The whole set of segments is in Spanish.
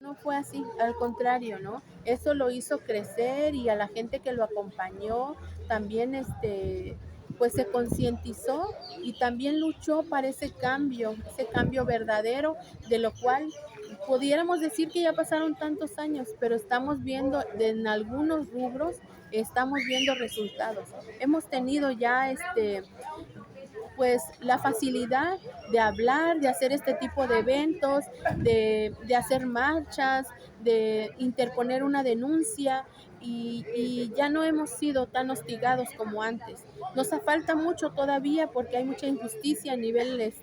No fue así, al contrario, ¿no? Eso lo hizo crecer y a la gente que lo acompañó también, pues se concientizó y también luchó para ese cambio verdadero, de lo cual pudiéramos decir que ya pasaron tantos años, pero estamos viendo en algunos rubros, estamos viendo resultados. Hemos tenido ya pues la facilidad de hablar, de hacer este tipo de eventos, de hacer marchas, de interponer una denuncia y ya no hemos sido tan hostigados como antes. Nos falta mucho todavía porque hay mucha injusticia a nivel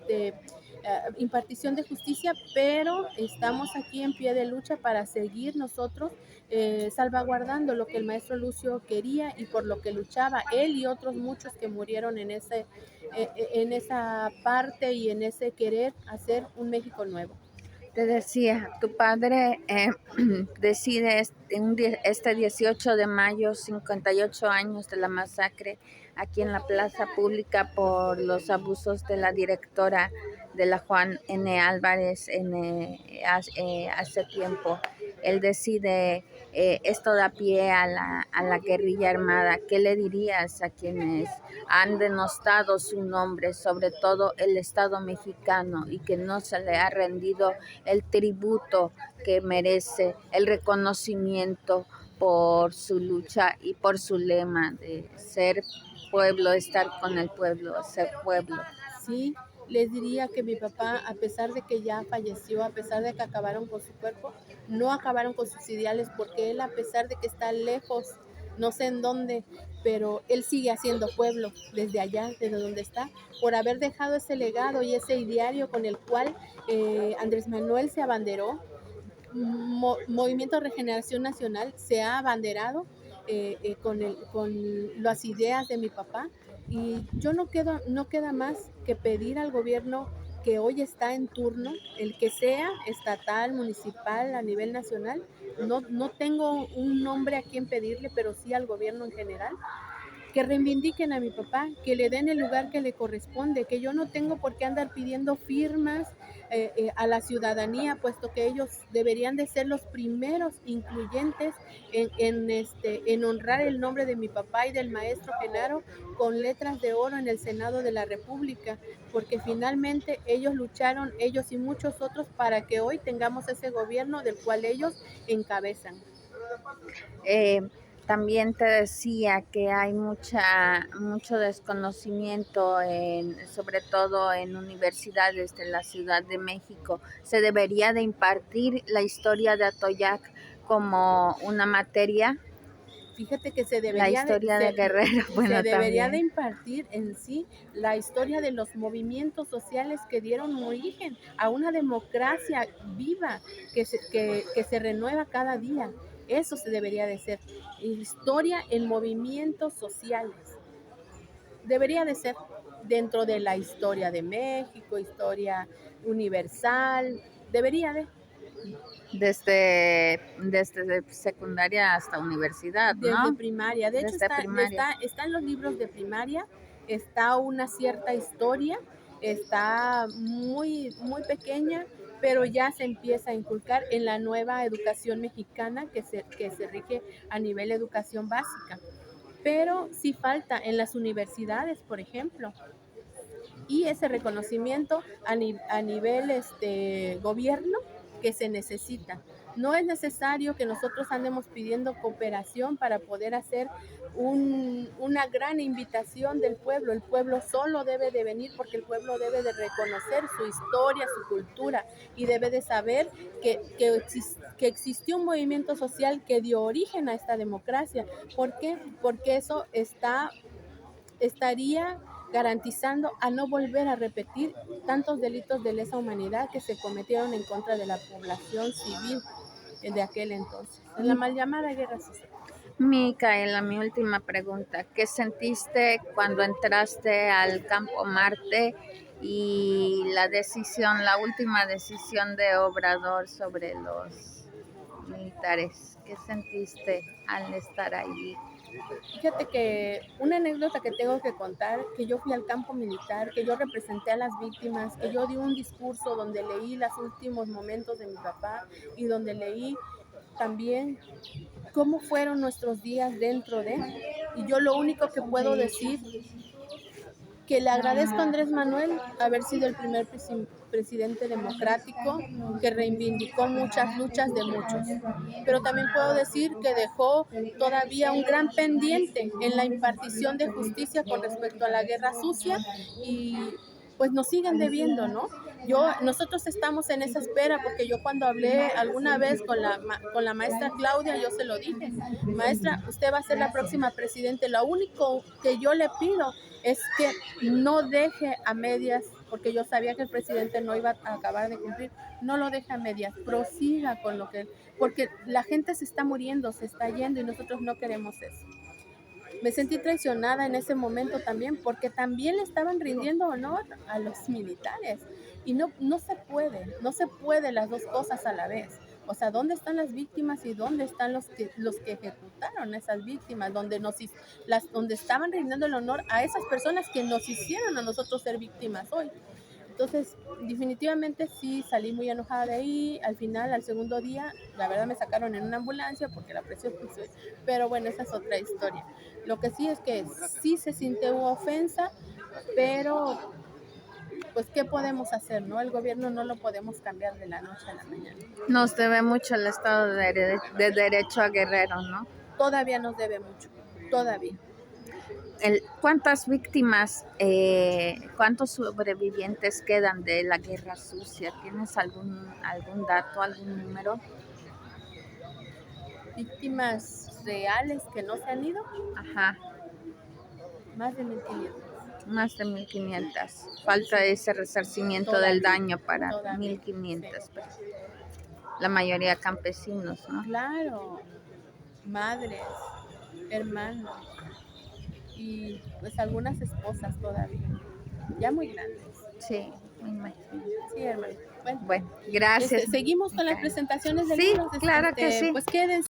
impartición de justicia, pero estamos aquí en pie de lucha para seguir nosotros salvaguardando lo que el maestro Lucio quería y por lo que luchaba él y otros muchos que murieron en esa parte y en ese querer hacer un México nuevo. Te decía, tu padre decide este 18 de mayo, 58 años de la masacre aquí en la plaza pública por los abusos de la directora de la Juan N. Álvarez hace tiempo. Él decide, esto da pie a la guerrilla armada. ¿Qué le dirías a quienes han denostado su nombre, sobre todo el Estado mexicano, y que no se le ha rendido el tributo que merece, el reconocimiento por su lucha y por su lema de ser pueblo, estar con el pueblo, ser pueblo? Sí, les diría que mi papá, a pesar de que ya falleció, a pesar de que acabaron con su cuerpo, no acabaron con sus ideales, porque él, a pesar de que está lejos, no sé en dónde, pero él sigue haciendo pueblo desde allá, desde donde está, por haber dejado ese legado y ese ideario con el cual Andrés Manuel se abanderó. Movimiento de Regeneración Nacional se ha abanderado con las ideas de mi papá y yo no queda más que pedir al gobierno que hoy está en turno, el que sea estatal, municipal, a nivel nacional, no tengo un nombre a quien pedirle, pero sí al gobierno en general, que reivindiquen a mi papá, que le den el lugar que le corresponde, que yo no tengo por qué andar pidiendo firmas a la ciudadanía, puesto que ellos deberían de ser los primeros incluyentes en honrar el nombre de mi papá y del maestro Genaro con letras de oro en el Senado de la República, porque finalmente ellos lucharon, ellos y muchos otros, para que hoy tengamos ese gobierno del cual ellos encabezan. Eh, También te decía que hay mucho desconocimiento, sobre todo en universidades de la Ciudad de México. Se debería de impartir la historia de Atoyac como una materia. Fíjate que La historia de Guerrero, se bueno, debería de también. impartir en sí la historia de los movimientos sociales que dieron origen a una democracia viva que se renueva cada día. Eso se debería de ser. Historia en movimientos sociales. Debería de ser dentro de la historia de México, historia universal. Debería de. Desde secundaria hasta universidad, Desde ¿no? primaria. De hecho, Desde primaria. está en los libros de primaria, está una cierta historia, está muy pequeña, pero ya se empieza a inculcar en la nueva educación mexicana que se rige a nivel de educación básica. Pero sí falta en las universidades, por ejemplo, y ese reconocimiento a nivel gobierno que se necesita. No es necesario que nosotros andemos pidiendo cooperación para poder hacer una gran invitación del pueblo. El pueblo solo debe de venir porque el pueblo debe de reconocer su historia, su cultura y debe de saber que existió un movimiento social que dio origen a esta democracia. ¿Por qué? Porque eso estaría garantizando a no volver a repetir tantos delitos de lesa humanidad que se cometieron en contra de la población civil de aquel entonces, en la mal llamada guerra civil. Micaela, mi última pregunta. ¿Qué sentiste cuando entraste al Campo Marte y la última decisión de Obrador sobre los militares? ¿Qué sentiste al estar allí? Fíjate que una anécdota que tengo que contar, que yo fui al campo militar, que yo representé a las víctimas, que yo di un discurso donde leí los últimos momentos de mi papá y donde leí también cómo fueron nuestros días dentro de. Y yo lo único que puedo decir, que le agradezco a Andrés Manuel haber sido el primer presidente democrático que reivindicó muchas luchas de muchos. Pero también puedo decir que dejó todavía un gran pendiente en la impartición de justicia con respecto a la guerra sucia y pues nos siguen debiendo, ¿no? Nosotros estamos en esa espera porque yo cuando hablé alguna vez con la maestra Claudia, yo se lo dije, maestra, usted va a ser la próxima presidente, lo único que yo le pido es que no deje a medias, porque yo sabía que el presidente no iba a acabar de cumplir, no lo deje a medias, prosiga con lo que, porque la gente se está muriendo, se está yendo y nosotros no queremos eso. Me sentí traicionada en ese momento también, porque también le estaban rindiendo honor a los militares. Y no se puede las dos cosas a la vez. O sea, ¿dónde están las víctimas y dónde están los que ejecutaron a esas víctimas? Donde estaban rindiendo el honor a esas personas que nos hicieron a nosotros ser víctimas hoy. Entonces, definitivamente sí salí muy enojada de ahí. Al final, al segundo día, la verdad me sacaron en una ambulancia porque la presión puso. Pero bueno, esa es otra historia. Lo que sí es que sí se sintió ofensa, pero pues ¿qué podemos hacer, no? El gobierno no lo podemos cambiar de la noche a la mañana. Nos debe mucho el Estado de Derecho a Guerrero, ¿no? Todavía nos debe mucho, todavía. ¿Cuántas víctimas, cuántos sobrevivientes quedan de la guerra sucia? ¿Tienes algún dato, algún número? Víctimas reales que no se han ido, Ajá, más de 1,500. más de 1,500. Falta ese resarcimiento del daño para 1,500. Sí. La mayoría campesinos, ¿no? Claro, madres, hermanos y pues algunas esposas todavía, ya muy grandes. Sí, me imagino. Sí, hermano. Bueno, gracias. Seguimos con las presentaciones del Sí, libro. claro que sí. Pues quédense.